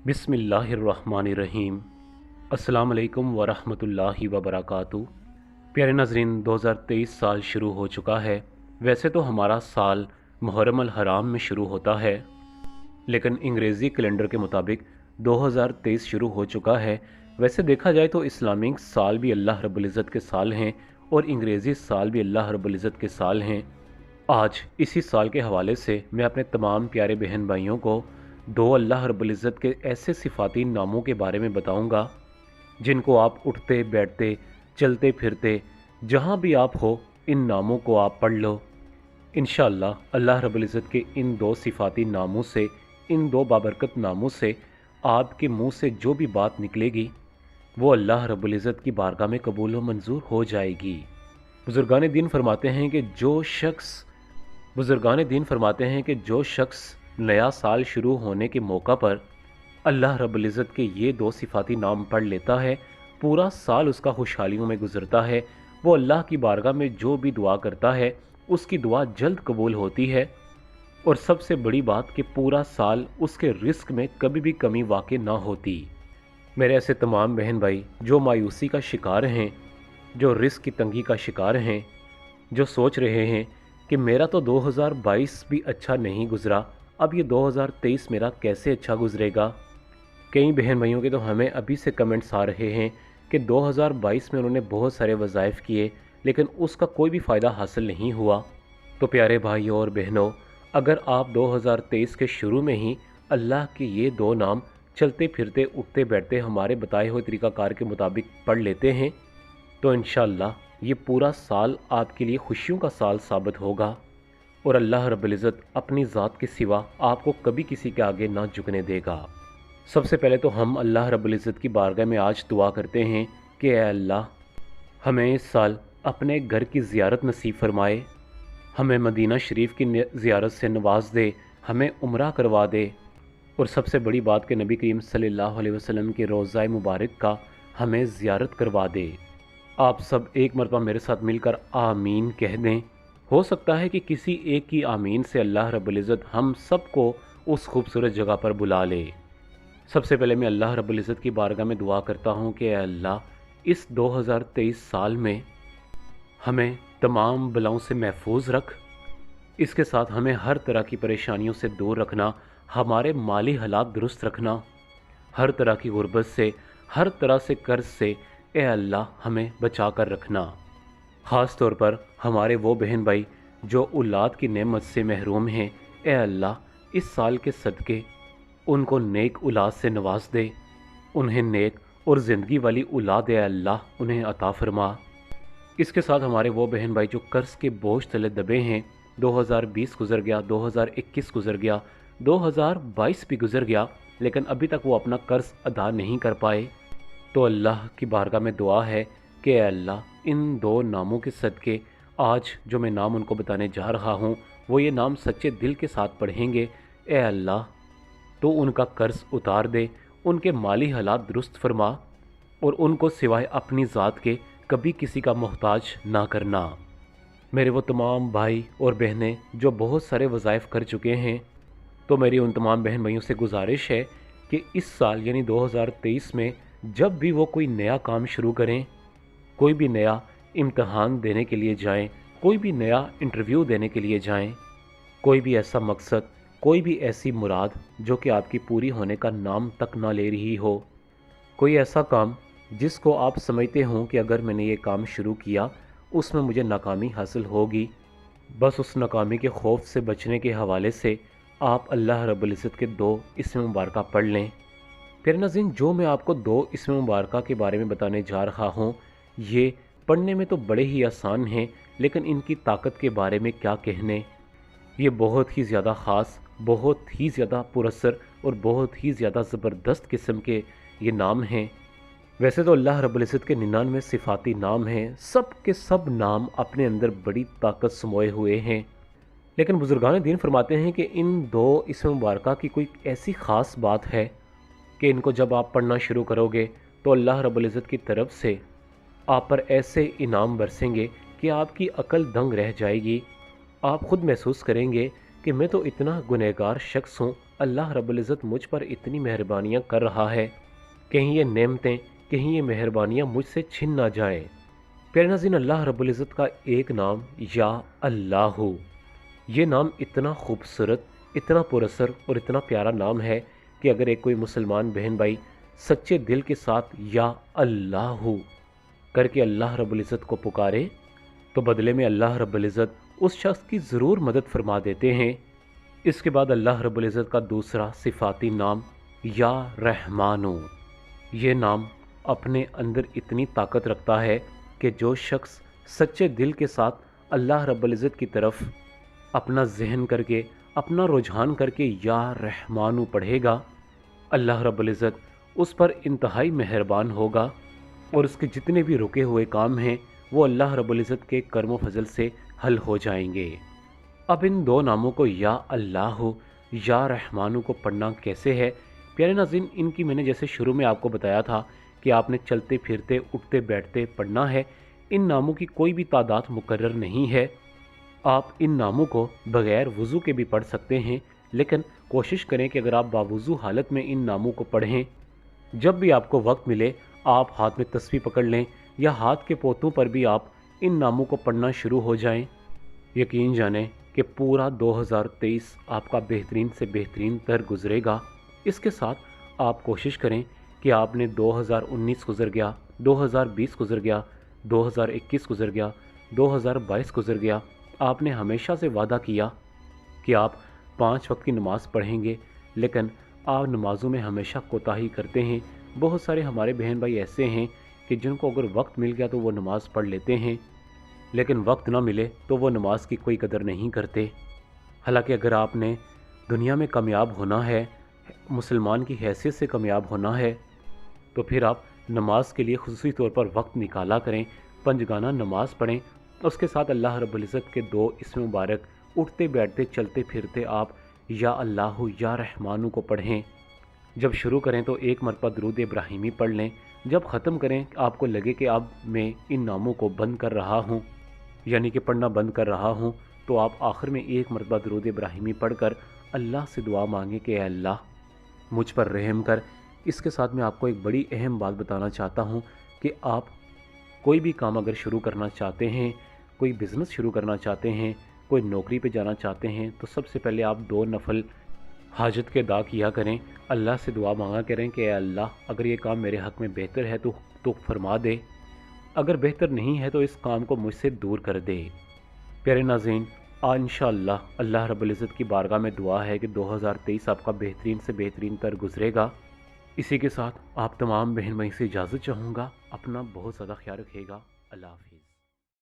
बिस्मिल्लाहिर्रहमानिर्रहीम। अस्सलाम वालेकुम वरहमतुल्लाहि वबरकातुहू। प्यारे नाज़रीन, 2023 साल शुरू हो चुका है। वैसे तो हमारा साल मुहर्रम अल हराम में शुरू होता है, लेकिन अंग्रेज़ी कैलेंडर के मुताबिक 2023 शुरू हो चुका है। वैसे देखा जाए तो इस्लामिक साल भी अल्लाह रब्बुल इज़्ज़त के साल हैं और अंग्रेज़ी साल भी अल्लाह रब्बुल इज़्ज़त के साल हैं। आज इसी साल के हवाले से मैं अपने तमाम प्यारे बहन भाइयों को दो अल्लाह रब्बुल इज़्ज़त के ऐसे सिफ़ाती नामों के बारे में बताऊंगा, जिनको आप उठते बैठते चलते फिरते जहाँ भी आप हो, इन नामों को आप पढ़ लो। इंशाअल्लाह अल्लाह रब्बुल इज़्ज़त के इन दो सिफ़ाती नामों से, इन दो बाबरकत नामों से आपके मुंह से जो भी बात निकलेगी वो अल्लाह रब्बुल इज़्ज़त की बारगाह में कबूल व मंजूर हो जाएगी। बुज़ुर्गान दीन फरमाते हैं कि जो शख्स नया साल शुरू होने के मौका पर अल्लाह रब्बुल इज़्ज़त के ये दो सिफ़ाती नाम पढ़ लेता है, पूरा साल उसका खुशहालियों में गुजरता है। वो अल्लाह की बारगाह में जो भी दुआ करता है उसकी दुआ जल्द कबूल होती है, और सबसे बड़ी बात कि पूरा साल उसके रिस्क में कभी भी कमी वाक़ई ना होती। मेरे ऐसे तमाम बहन भाई जो मायूसी का शिकार हैं, जो रिस्क की तंगी का शिकार हैं, जो सोच रहे हैं कि मेरा तो 2022 भी अच्छा नहीं गुजरा, अब ये 2023 मेरा कैसे अच्छा गुजरेगा। कई बहन भाइयों के तो हमें अभी से कमेंट्स आ रहे हैं कि 2022 में उन्होंने बहुत सारे वज़ाइफ किए लेकिन उसका कोई भी फ़ायदा हासिल नहीं हुआ। तो प्यारे भाइयों और बहनों, अगर आप 2023 के शुरू में ही अल्लाह के ये दो नाम चलते फिरते उठते बैठते हमारे बताए हुए तरीक़ाकार के मुताबिक पढ़ लेते हैं, तो इंशाअल्लाह ये पूरा साल आपके लिए खुशियों का साल साबित होगा, और अल्लाह रब्बुल इज़्ज़त अपनी ज़ात के सिवा आपको कभी किसी के आगे ना झुकने देगा। सबसे पहले तो हम अल्लाह रब्बुल इज़्ज़त की बारगाह में आज दुआ करते हैं कि ऐ अल्लाह, हमें इस साल अपने घर की ज़ियारत नसीब फरमाए, हमें मदीना शरीफ की ज़ियारत से नवाज दे, हमें उम्रा करवा दे, और सबसे बड़ी बात कि नबी करीम सल्लल्लाहु अलैहि वसल्लम के रोज़ा मुबारक का हमें ज़ियारत करवा दे। आप सब एक मरतबा मेरे साथ मिलकर आमीन कह दें। हो सकता है कि किसी एक की आमीन से अल्लाह रब्बुल इज़्ज़त हम सबको उस खूबसूरत जगह पर बुला ले। सबसे पहले मैं अल्लाह रब्बुल इज़्ज़त की बारगाह में दुआ करता हूँ कि अल्लाह, इस 2023 साल में हमें तमाम बलाओं से महफूज रख, इसके साथ हमें हर तरह की परेशानियों से दूर रखना, हमारे माली हालात दुरुस्त रखना, हर तरह की गुर्बत से, हर तरह से कर्ज से ए अल्लाह हमें बचा कर रखना। ख़ास तौर पर हमारे वो बहन भाई जो औलाद की नेमत से महरूम हैं, ए अल्लाह इस साल के सदक़े उनको नेक औलाद से नवाज दे, उन्हें नेक और ज़िंदगी वाली औलाद ए अल्लाह उन्हें अता फरमा। इसके साथ हमारे वो बहन भाई जो कर्ज़ के बोझ तले दबे हैं, 2020 गुज़र गया, 2021 गुज़र गया, 2022 भी गुज़र गया, लेकिन अभी तक वो अपना कर्ज़ अदा नहीं कर पाए, तो अल्लाह की बारगाह में दुआ है कि अल्लाह इन दो नामों के सदक़े आज जो मैं नाम उनको बताने जा रहा हूँ वो ये नाम सच्चे दिल के साथ पढ़ेंगे, ए अल्लाह तो उनका कर्ज़ उतार दे, उनके माली हालात दुरुस्त फरमा, और उनको सिवाय अपनी ज़ात के कभी किसी का मोहताज ना करना। मेरे वो तमाम भाई और बहनें जो बहुत सारे वज़ाइफ कर चुके हैं, तो मेरी उन तमाम बहन भाइयों से गुजारिश है कि इस साल यानी 2023 में जब भी वो कोई नया काम शुरू करें, कोई भी नया इम्तहान देने के लिए जाएं, कोई भी नया इंटरव्यू देने के लिए जाएं, कोई भी ऐसा मकसद, कोई भी ऐसी मुराद जो कि आपकी पूरी होने का नाम तक ना ले रही हो, कोई ऐसा काम जिसको आप समझते हों कि अगर मैंने ये काम शुरू किया उसमें मुझे नाकामी हासिल होगी, बस उस नाकामी के खौफ से बचने के हवाले से आप अल्लाह रब्बुल इज़्ज़त के दो इस्म मुबारक पढ़ लें। फिर नाज़रीन, जो मैं आपको दो इस्म मुबारक के बारे में बताने जा रहा हूँ, ये पढ़ने में तो बड़े ही आसान हैं, लेकिन इनकी ताकत के बारे में क्या कहने। ये बहुत ही ज़्यादा ख़ास, बहुत ही ज़्यादा पुरअसर और बहुत ही ज़्यादा ज़बरदस्त किस्म के ये नाम हैं। वैसे तो अल्लाह रब्बुल इज़्ज़त के 99 सिफ़ाती नाम हैं, सब के सब नाम अपने अंदर बड़ी ताकत समोए हुए हैं, लेकिन बुज़ुर्गान दीन फरमाते हैं कि इन दो इस्म मुबारक की कोई ऐसी ख़ास बात है कि इनको जब आप पढ़ना शुरू करोगे तो अल्लाह रब्बुल इज़्ज़त की तरफ से आप पर ऐसे इनाम बरसेंगे कि आपकी अकल दंग रह जाएगी। आप ख़ुद महसूस करेंगे कि मैं तो इतना गुनहगार शख्स हूँ, अल्लाह रब्बुल इज़्ज़त मुझ पर इतनी मेहरबानियाँ कर रहा है, कहीं ये नेमतें, कहीं ये मेहरबानियाँ मुझसे छिन ना जाएँ। प्यारे नाज़रीन, अल्लाह रब्बुल इज़्ज़त का एक नाम या अल्लाहु, ये नाम इतना खूबसूरत, इतना पुरअसर और इतना प्यारा नाम है कि अगर एक कोई मुसलमान बहन भाई सच्चे दिल के साथ या अल्लाहु करके अल्लाह रब्बुल इज़्ज़त को पुकारे, तो बदले में अल्लाह रब्बुल इज़्ज़त उस शख्स की ज़रूर मदद फरमा देते हैं। इसके बाद अल्लाह रब्बुल इज़्ज़त का दूसरा सिफाती नाम या रहमानो, ये नाम अपने अंदर इतनी ताकत रखता है कि जो शख्स सच्चे दिल के साथ अल्लाह रब्बुल इज़्ज़त की तरफ अपना जहन करके, अपना रुझान करके या रहमानु पढ़ेगा, अल्लाह रब्बुल इज़्ज़त उस पर इंतहाई मेहरबान होगा और उसके जितने भी रुके हुए काम हैं वो अल्लाह रब्बुल इज़्ज़त के करम फजल से हल हो जाएंगे। अब इन दो नामों को या अल्लाह या रहमानु को पढ़ना कैसे है? प्यारे नाज़रीन, इनकी मैंने जैसे शुरू में आपको बताया था कि आपने चलते फिरते, उठते बैठते पढ़ना है। इन नामों की कोई भी तादाद मुकर्रर नहीं है। आप इन नामों को बग़ैर वज़ू के भी पढ़ सकते हैं, लेकिन कोशिश करें कि अगर आप बावज़ू हालत में इन नामों को पढ़ें, जब भी आपको वक्त मिले आप हाथ में तस्बीह पकड़ लें या हाथ के पोतों पर भी आप इन नामों को पढ़ना शुरू हो जाएं। यकीन जानें कि पूरा 2023 आपका बेहतरीन से बेहतरीन तर गुजरेगा। इसके साथ आप कोशिश करें कि आपने 2019 गुजर गया, 2020 गुजर गया, 2021 गुजर गया, 2022 गुजर गया, आपने हमेशा से वादा किया कि आप 5 वक्त की नमाज़ पढ़ेंगे, लेकिन आप नमाज़ों में हमेशा कोताही करते हैं। बहुत सारे हमारे बहन भाई ऐसे हैं कि जिनको अगर वक्त मिल गया तो वो नमाज़ पढ़ लेते हैं, लेकिन वक्त ना मिले तो वो नमाज की कोई कदर नहीं करते। हालांकि अगर आपने दुनिया में कामयाब होना है, मुसलमान की हैसियत से कामयाब होना है, तो फिर आप नमाज के लिए खुसूसी तौर पर वक्त निकाला करें, पंजगाना नमाज पढ़ें। उसके साथ अल्लाह रब्बुल इज़्ज़त के दो इसम मुबारक उठते बैठते चलते फिरते आप या अल्लाह या रहमानु को पढ़ें। जब शुरू करें तो एक मरतबा दरूद इब्राहिमी पढ़ लें। जब ख़त्म करें आपको लगे कि अब मैं इन नामों को बंद कर रहा हूँ, यानी कि पढ़ना बंद कर रहा हूँ, तो आप आखिर में एक मरतबा दरूद इब्राहिमी पढ़कर अल्लाह से दुआ मांगें कि अल्लाह मुझ पर रहम कर। इसके साथ मैं आपको एक बड़ी अहम बात बताना चाहता हूँ कि आप कोई भी काम अगर शुरू करना चाहते हैं, कोई बिज़नेस शुरू करना चाहते हैं, कोई नौकरी पे जाना चाहते हैं, तो सबसे पहले आप 2 नफल हाजत के अदा किया करें, अल्लाह से दुआ मांगा करें कि अल्लाह अगर ये काम मेरे हक़ में बेहतर है तो फरमा दे, अगर बेहतर नहीं है तो इस काम को मुझसे दूर कर दे। प्यारे नाज़रीन, इंशाअल्लाह अल्लाह रब्बुल इज़्ज़त की बारगाह में दुआ है कि 2023 आपका बेहतरीन से बेहतरीन तर गुजरेगा। इसी के साथ आप तमाम बहन भाई से इजाज़त चाहूँगा। अपना बहुत ज़्यादा ख्याल रखिएगा। अल्लाह हाफ़िज़।